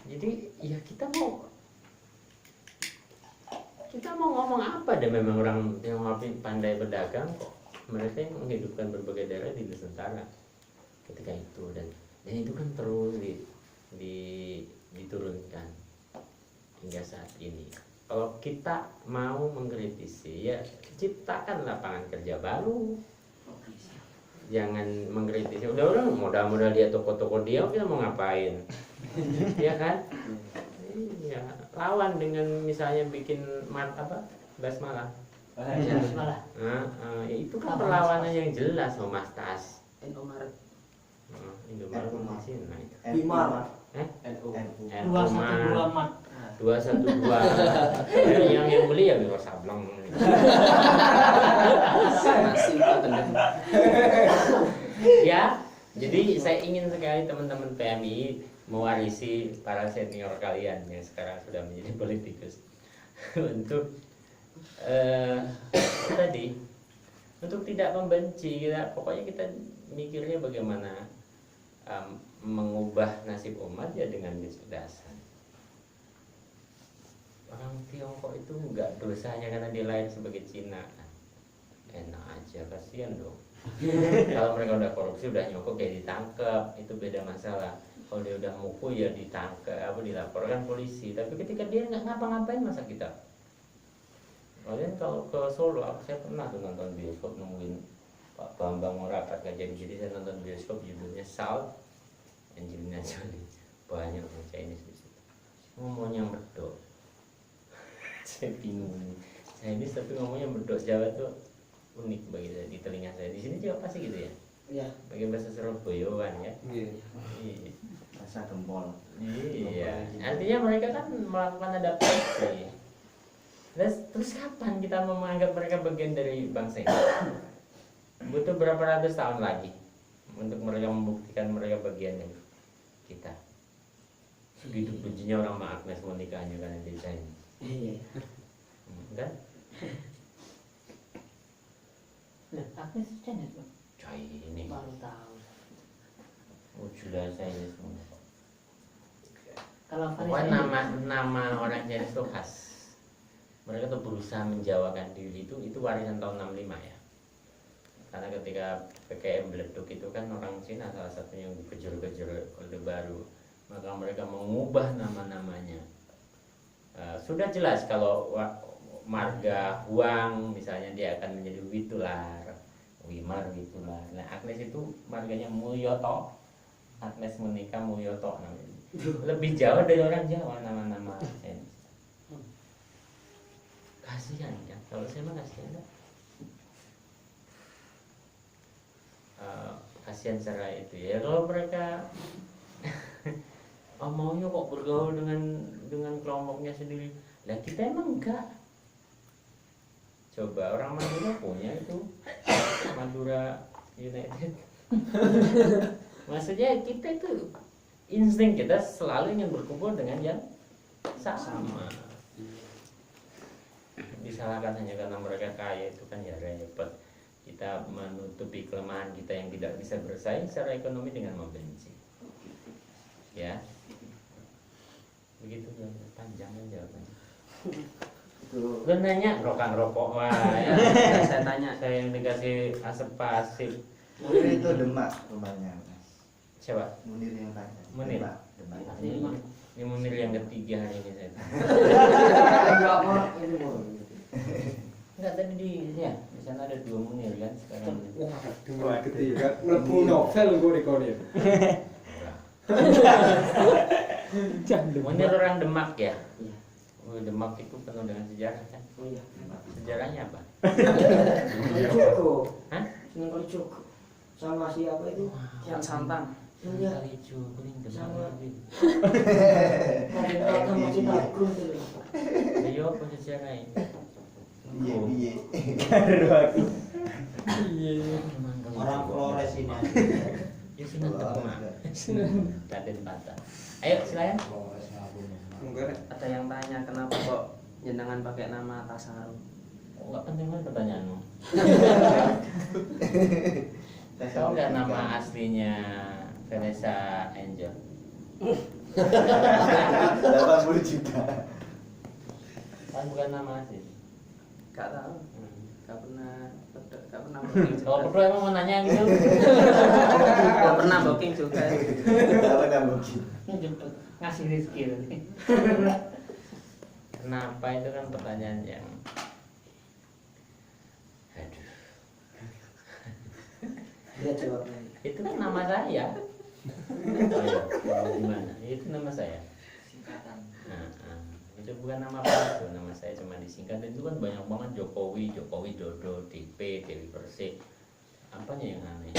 Jadi ya kita mau ngomong apa deh, memang orang Tionghoa pandai berdagang kok. Mereka yang menghidupkan berbagai daerah di Nusantara ketika itu, dan itu kan terus diturunkan hingga saat ini. Kalau kita mau mengkritisi ya ciptakan lapangan kerja baru. Jangan mengkritisi, udah modal-modal dia toko-toko dia, kita mau ngapain? Ya kan? Iya, lawan dengan misalnya bikin basmalah. Ya, Malah. Ya itu kan perlawanan yang jelas, Mas Tas. Indomaret. Indomaret masih nah itu. Bimar. NU. 212 mat. 212. yang beli ya Bimar Sableng. Ya, jadi saya ingin sekali teman-teman PMI mewarisi para senior kalian yang sekarang sudah menjadi politikus untuk tadi, untuk tidak membenci kita. Pokoknya kita mikirnya bagaimana mengubah nasib umat ya dengan kecerdasan. Orang Tiongkok itu nggak dosanya karena dia lahir sebagai Cina. Enak aja, kasihan dong. Kalau mereka udah korupsi, udah nyokok kayak ditangkap, itu beda masalah. Kalau dia udah mukul ya ditangkap, dilaporkan polisi. Tapi ketika dia nggak ngapa-ngapain, masa kita? Kalian kalau ke Solo, saya pernah tuh nonton bioskop nungguin Pak Bambang Morapat nggak jadi saya nonton bioskop judulnya Salt, Angelina Jolie, banyak orang Chinese di situ. Ngomongnya medok. Saya bingung. Chinese tapi ngomongnya medok. Jawa tuh unik bagi saya, di telinga saya. Di sini juga pasti gitu ya. Iya. Bagian bahasa Surabayaan ya. Iya. Iya. Masa gempol. Iya. Artinya mereka kan melakukan adaptasi. Terus kapan kita mau menganggap mereka bagian dari bangsa ini? Butuh berapa ratus tahun lagi untuk mereka membuktikan mereka bagian dari kita. Segitu bencinya orang sama Agnes mau nikahnya karena dia Chinese. Iya. Kan? Agnes Chinese Bang? Chinese. Baru tahu. Oh sudah Chinese semua. Kalau Pokoknya nama orang Chinese itu khas. mereka tuh berusaha menjawakan diri itu warisan tahun 65 ya. Karena ketika PKM meleduk itu kan orang Cina salah satunya yang dikejar-kejar Orde Baru, maka mereka mengubah nama-namanya. Sudah jelas kalau marga Huang misalnya dia akan menjadi Witular, Wimar Witular. Nah Agnes itu marganya Mulyoto, Agnes menikah Mulyoto namanya. Lebih jauh dari orang Jawa nama-nama Chinese. Kasihan ya, kalau saya mah kasihan ya. Kasihan cara itu ya. Kalau mereka maunya kok bergaul dengan kelompoknya sendiri, lah kita emang enggak. Coba orang Madura punya itu Madura United. Maksudnya kita itu insting kita selalu ingin berkumpul dengan yang sama. Disalahkan hanya karena mereka kaya itu kan ya repot. Kita menutupi kelemahan kita yang tidak bisa bersaing secara ekonomi dengan membenci. Ya. Begitu panjang jawabannya. Lu nanya rokok wah ya. Saya tanya, Saya yang dikasih asap pasif. Munir itu Demak rumahnya, Mas. Siapa? Munir yang tanya. Munir? Demak. Ini Munir yang ketiga hari ini saya. Enggak mau ini mau. Enggak tadi di sana ada 2 Munir kan sekarang. Wah, dua ketiga mlebu novel gue rekonin. Munir orang Demak ya. Demak itu penuh dengan sejarah kan. Oh iya. Sejarahnya apa? Cukup. Hah? Seneng cukup. Sama siapa itu? Yang Santang. Iya. Kali kuning Demak Sama. lagi. Kadang masih bagus tuh. Ayo apa sejarah ini? Piye. Orang Flores ini aja. Ya sini Demak. Raden Patah. Ayo silakan. Enggak. Ada yang tanya kenapa kok jenengan pakai nama Tasaru? Enggak penting kan pertanyaanmu. Tahu nggak nama aslinya Vanessa Angel? 80 juta. Kan bukan nama asli. Gak tahu. Gak pernah Kalau perlu emang mau nanya yang itu. Gak pernah booking juga. Gak pernah booking. Jemput ngasih rezeki tadi. Kenapa itu kan pertanyaan yang aduh. Lihat jawabnya. Itu kan nama saya. Oh iya, gimana? Itu nama saya. Singkatan. Itu bukan nama palsu, nama saya cuma disingkat. Itu kan banyak banget Jokowi, Jokowi Dodo, DP, Dewi Persik. Apanya yang aneh?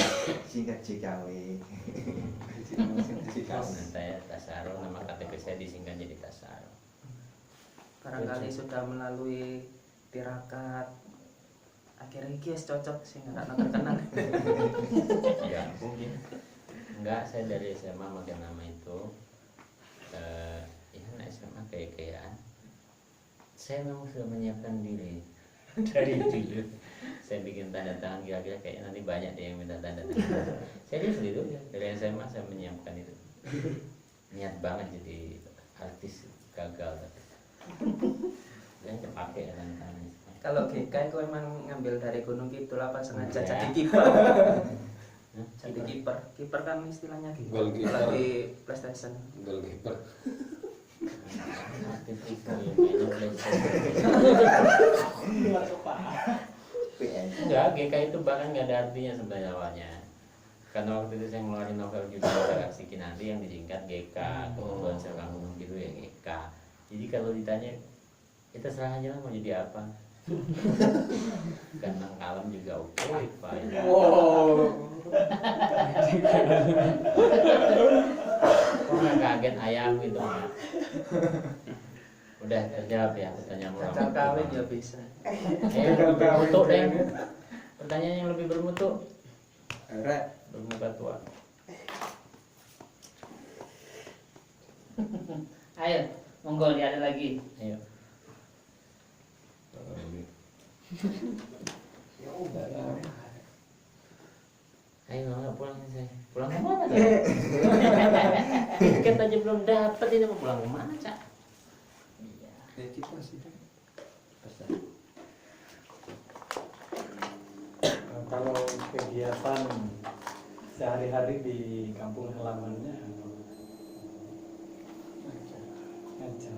Singkat JKW. Nah, saya Tasaro, nama KTP saya disingkat jadi Tasaro. Barangkali sudah melalui tirakat. Akhirnya guys cocok sih nggak terkenal. Ya mungkin. Enggak, saya dari SMA pakai nama itu. Ya SMA kayak saya memang sudah menyiapkan diri dari dulu. Saya bikin tanda tangan kira-kira kayak nanti banyak deh yang minta tanda tangan. Serius itu dari SMA saya menyiapkan itu. Niat banget jadi artis gagal tapi. Yang kepake tanda tangan. Kalau GK itu emang ngambil dari Gunung Kidul apa sengaja Enggak. jadi kiper? Hah? Jadi kiper. Kiper kan istilahnya gitu. Goalkeeper. Kalau di PlayStation. Goalkeeper. Artis itu ya mainnya PlayStation. Enggak, GK itu bahkan nggak ada artinya sebenarnya awalnya. Karena waktu itu saya ngeluarin novel judul Galaksi Kinanti yang disingkat GK, kebetulan saya ngomong gitu ya GK. Jadi kalau ditanya, kita serah aja lah mau jadi apa. Ganteng kalem juga oke, Pak. Kok nggak kaget ayam gitu? Udah terjawab ya pertanyaan orang. Gagal kawin ya bisa. Yang lebih bermutu deh. Pertanyaan yang lebih bermutu. Rek. Bermuka tua. Ayo, monggo dia ada lagi. Ayo. Ayo nggak pulang nih saya. Pulang kemana tuh? Tiket aja belum dapat ini mau pulang kemana cak? Iya. Ya kita sih. Kalau kegiatan sehari-hari di kampung halamannya ngajar.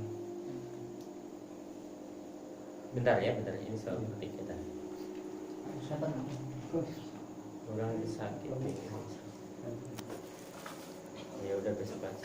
Bentar ya, ini soal ketik kita. Siapa namanya? Orang sakit. Ya udah besok aja.